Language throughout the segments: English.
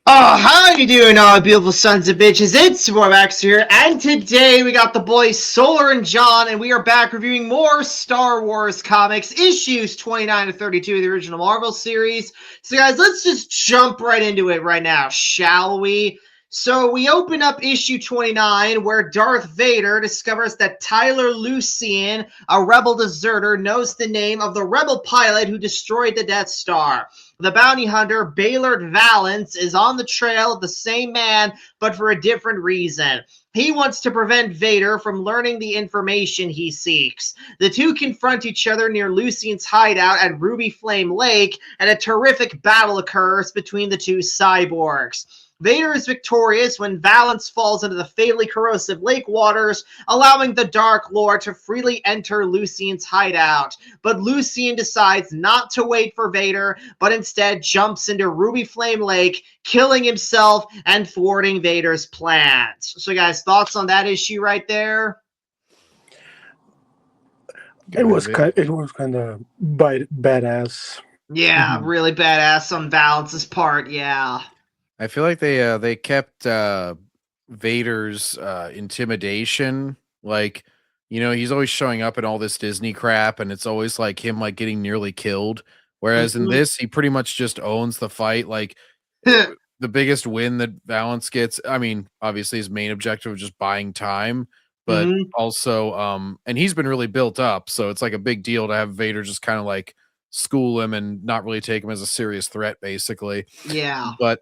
Oh, how you doing, all beautiful sons of bitches? It's your boy Max here, and today we got the boys Solar and John, and we are back reviewing more Star Wars comics, issues 29 to 32 of the original Marvel series. So, guys, let's just jump right into it right now, shall we? So, we open up issue 29, where Darth Vader discovers that Tyler Lucien, a rebel deserter, knows the name of the rebel pilot who destroyed the Death Star. The bounty hunter, Baylord Valance, is on the trail of the same man, but for a different reason. He wants to prevent Vader from learning the information he seeks. The two confront each other near Lucien's hideout at Ruby Flame Lake, and a terrific battle occurs between the two cyborgs. Vader is victorious when Valance falls into the fatally corrosive lake waters, allowing the Dark Lord to freely enter Lucien's hideout. But Lucien decides not to wait for Vader, but instead jumps into Ruby Flame Lake, killing himself and thwarting Vader's plans. So, guys, thoughts on that issue right there? It was kind of badass. Yeah, really badass on Valance's part, yeah. I feel like they kept Vader's intimidation, like, he's always showing up in all this Disney crap, and it's always like him like getting nearly killed. Whereas in this, he pretty much just owns the fight. Like the biggest win that Valance gets, I mean, obviously his main objective is just buying time, but also and he's been really built up, so it's like a big deal to have Vader just kind of like school him and not really take him as a serious threat, basically. Yeah. But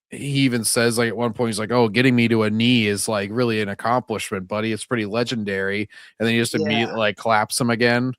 he even says, like, at one point he's like, oh, getting me to a knee is like really an accomplishment, buddy. It's pretty legendary. And then he just immediately like claps him again,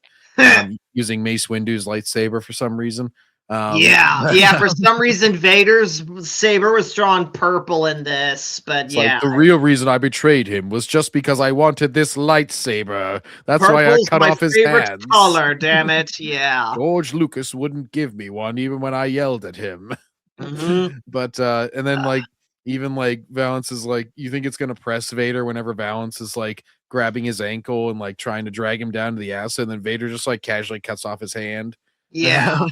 using Mace Windu's lightsaber for some reason. Yeah, for some reason Vader's saber was drawn purple in this, but it's like, the real reason I betrayed him was just because I wanted this lightsaber. That's why I cut off his hands. Color, damn it. Yeah. George Lucas wouldn't give me one even when I yelled at him. But and then like even like Valance is like, you think it's gonna press Vader whenever Valance is like grabbing his ankle and like trying to drag him down to the acid, and then Vader just like casually cuts off his hand. Yeah.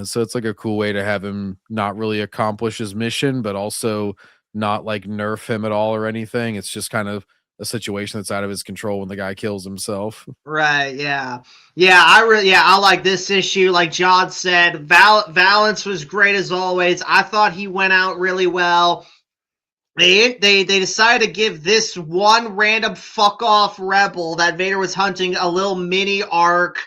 So it's like a cool way to have him not really accomplish his mission, but also not like nerf him at all or anything. It's just kind of a situation that's out of his control when the guy kills himself. Right, yeah. I like this issue. Like John said, Valance was great as always. I thought he went out really well. They decided to give this one random fuck off rebel that Vader was hunting a little mini arc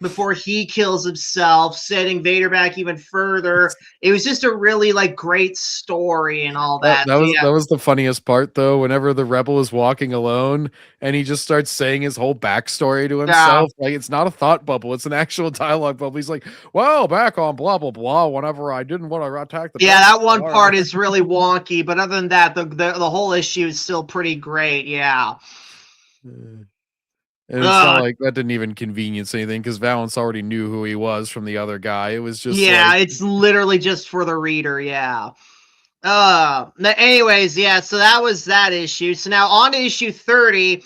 before he kills himself, setting Vader back even further. It was just a really like great story and all that. That was the funniest part, though. Whenever the rebel is walking alone and he just starts saying his whole backstory to himself, like it's not a thought bubble, it's an actual dialogue bubble. He's like, "Well, back on blah blah blah. Whenever I didn't want to attack the that one part is really wonky, but other than that, the whole issue is still pretty great. Yeah." And it's not like that didn't even convenience anything, because Valance already knew who he was from the other guy. It was just it's literally just for the reader. Anyways, so that was that issue. So now on to issue 30.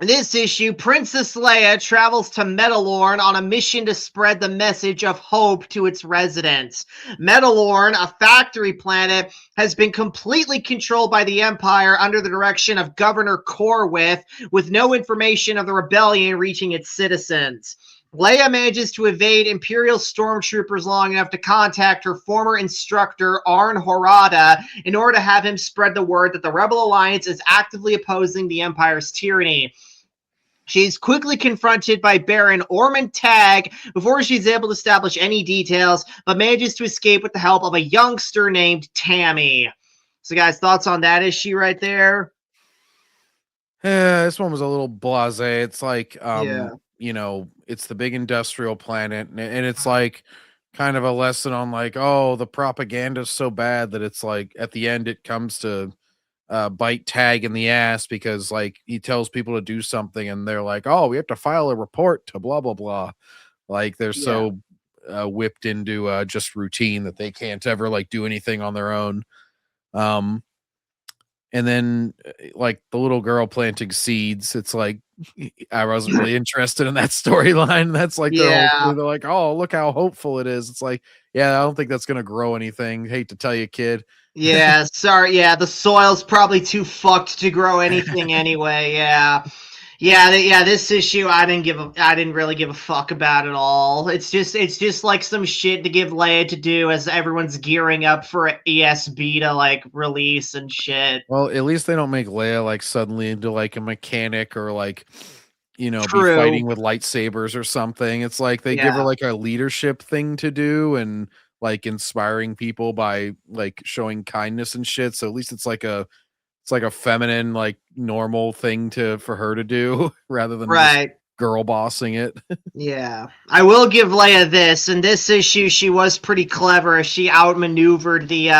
In this issue, Princess Leia travels to Metalorn on a mission to spread the message of hope to its residents. Metalorn, a factory planet, has been completely controlled by the Empire under the direction of Governor Corwith, with no information of the rebellion reaching its citizens. Leia manages to evade Imperial stormtroopers long enough to contact her former instructor, Arn Horada, in order to have him spread the word that the Rebel Alliance is actively opposing the Empire's tyranny. She's quickly confronted by Baron Ormond Tagg before she's able to establish any details, but manages to escape with the help of a youngster named Tammy. So, guys, thoughts on that issue right there? Yeah, this one was a little blasé. It's like, it's the big industrial planet, and it's like kind of a lesson on like, oh, the propaganda's so bad that it's like at the end it comes to bite Tagg in the ass, because like he tells people to do something and they're like, oh, we have to file a report to blah blah blah. Like they're so whipped into just routine that they can't ever like do anything on their own. And then like the little girl planting seeds, it's like I wasn't really interested in that storyline. That's like they're like, oh, look how hopeful it is. It's like, Yeah, I don't think that's gonna grow anything. Hate to tell you, kid. Yeah, sorry. Yeah, the soil's probably too fucked to grow anything anyway. Yeah. Yeah, this issue I didn't really give a fuck about at all. It's just like some shit to give Leia to do as everyone's gearing up for ESB to like release and shit. Well, at least they don't make Leia like suddenly into like a mechanic or like be True. fighting with lightsabers or something. It's like they give her Yeah. like a leadership thing to do and like inspiring people by like showing kindness and shit. So at least it's like a feminine, like normal thing for her to do rather than just Right. girl bossing it. Yeah. I will give Leia this. In this issue, she was pretty clever as she outmaneuvered the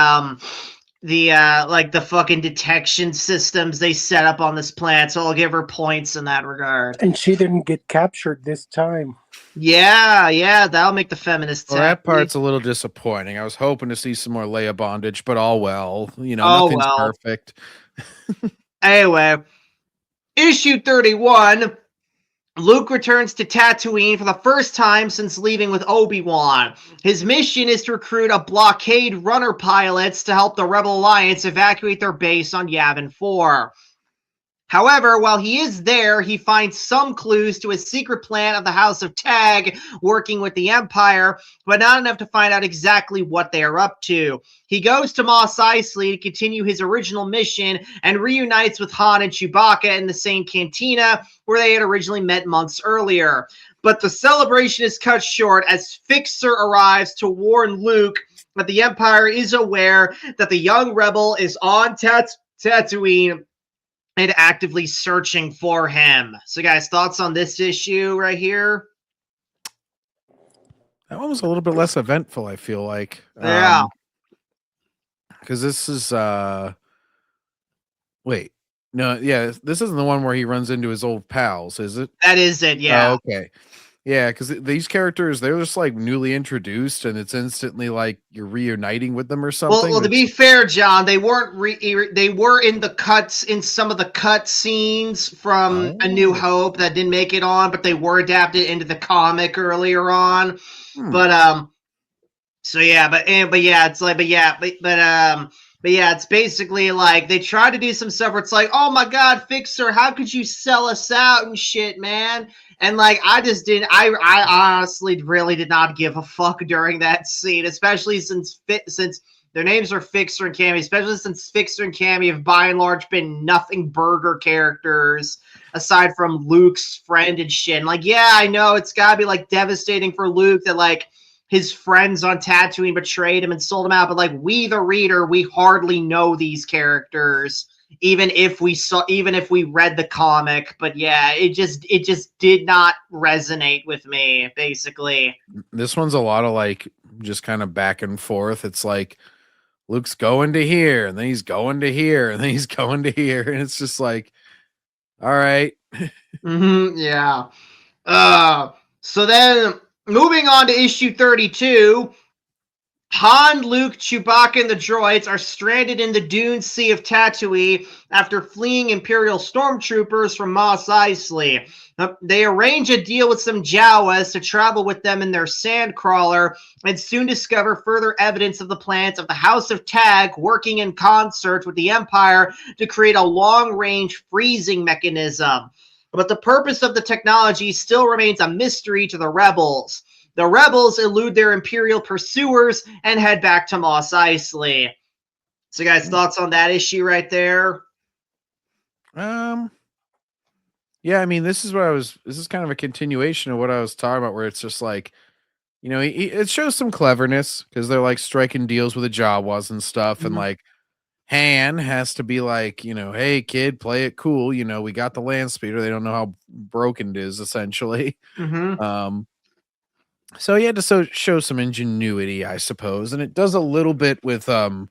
fucking detection systems they set up on this planet, so I'll give her points in that regard. And she didn't get captured this time. Yeah, that'll make the feminists Well, that happy. part's a little disappointing. I was hoping to see some more Leia bondage, but all well, Oh, nothing's well. perfect. Anyway, issue 31. Luke returns to Tatooine for the first time since leaving with Obi-Wan. His mission is to recruit a blockade runner pilots to help the Rebel Alliance evacuate their base on Yavin 4. However, while he is there, he finds some clues to a secret plan of the House of Tag working with the Empire, but not enough to find out exactly what they are up to. He goes to Mos Eisley to continue his original mission and reunites with Han and Chewbacca in the same cantina where they had originally met months earlier. But the celebration is cut short as Fixer arrives to warn Luke that the Empire is aware that the young rebel is on Tatooine and actively searching for him. So, guys, thoughts on this issue right here? That one was a little bit less eventful, I feel like. Yeah. Because this is wait. No, yeah, this isn't the one where he runs into his old pals, is it? That is it, yeah. Oh, okay. Yeah, because these characters, they're just like newly introduced, and it's instantly like you're reuniting with them or something. Well, to be fair, John, they weren't. They were in the cuts in some of the cut scenes from A New Hope that didn't make it on, but they were adapted into the comic earlier on. But so yeah, but yeah, it's like, but yeah, it's basically like they try to do some stuff where it's like, oh my god, Fixer, how could you sell us out and shit, man? And like, I just didn't. I honestly really did not give a fuck during that scene, especially since their names are Fixer and Cammy. Especially since Fixer and Cammy have by and large been nothing burger characters aside from Luke's friend and shit. And like, yeah, I know it's gotta be like devastating for Luke that like his friends on Tatooine betrayed him and sold him out. But like, we the reader, we hardly know these characters. Even if we read the comic, but yeah, it just did not resonate with me, basically. This one's a lot of like just kind of back and forth. It's like Luke's going to here, and then he's going to here, and then he's going to here, and it's just like, all right. Yeah. So then moving on to issue 32. Han, Luke, Chewbacca, and the droids are stranded in the dune sea of Tatooine after fleeing Imperial stormtroopers from Mos Eisley. They arrange a deal with some Jawas to travel with them in their sandcrawler and soon discover further evidence of the plans of the House of Tag working in concert with the Empire to create a long-range freezing mechanism. But the purpose of the technology still remains a mystery to the rebels. The rebels elude their Imperial pursuers and head back to Mos Eisley. So, guys, thoughts on that issue right there? Yeah, I mean, this is kind of a continuation of what I was talking about, where it's just like, it shows some cleverness because they're like striking deals with the Jawas and stuff, and like Han has to be like, hey kid, play it cool. We got the land speeder. They don't know how broken it is, essentially. So he had to show some ingenuity, I suppose, and it does a little bit with R2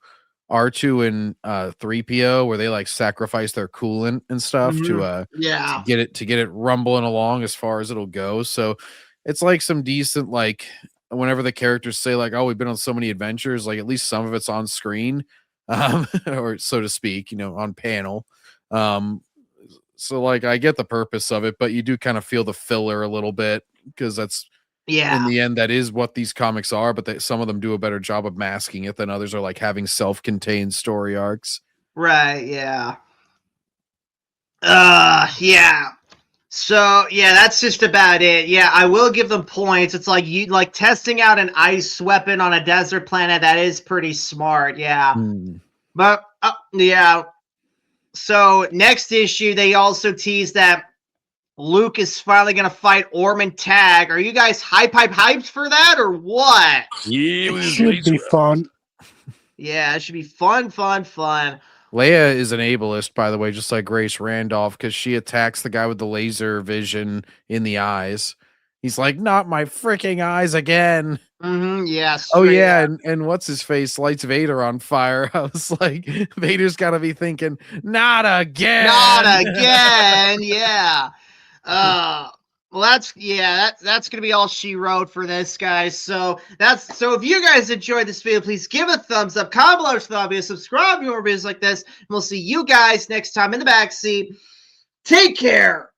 and 3PO, where they like sacrifice their coolant and stuff to get it rumbling along as far as it'll go. So it's like some decent, like, whenever the characters say like, oh, we've been on so many adventures, like at least some of it's on screen, or so to speak, on panel. So like I get the purpose of it, but you do kind of feel the filler a little bit because that's Yeah. in the end, that is what these comics are, but some of them do a better job of masking it than others are like having self-contained story arcs. Right, yeah. Yeah. So yeah, that's just about it. Yeah, I will give them points. It's like you like testing out an ice weapon on a desert planet. That is pretty smart. Yeah, but yeah. So next issue, they also tease that Luke is finally gonna fight Orman Tag. Are you guys hyped for that or what? It should be fun. Yeah, it should be fun. Leia is an ableist, by the way, just like Grace Randolph, because she attacks the guy with the laser vision in the eyes. He's like, not my freaking eyes again. Yeah. Oh yeah, and what's his face lights Vader on fire. I was like, Vader's gotta be thinking, not again. Yeah. Well, that's gonna be all she wrote for this, guys. So if you guys enjoyed this video, please give it a thumbs up, comment below for the video, subscribe for more videos like this, and we'll see you guys next time in the backseat. Take care.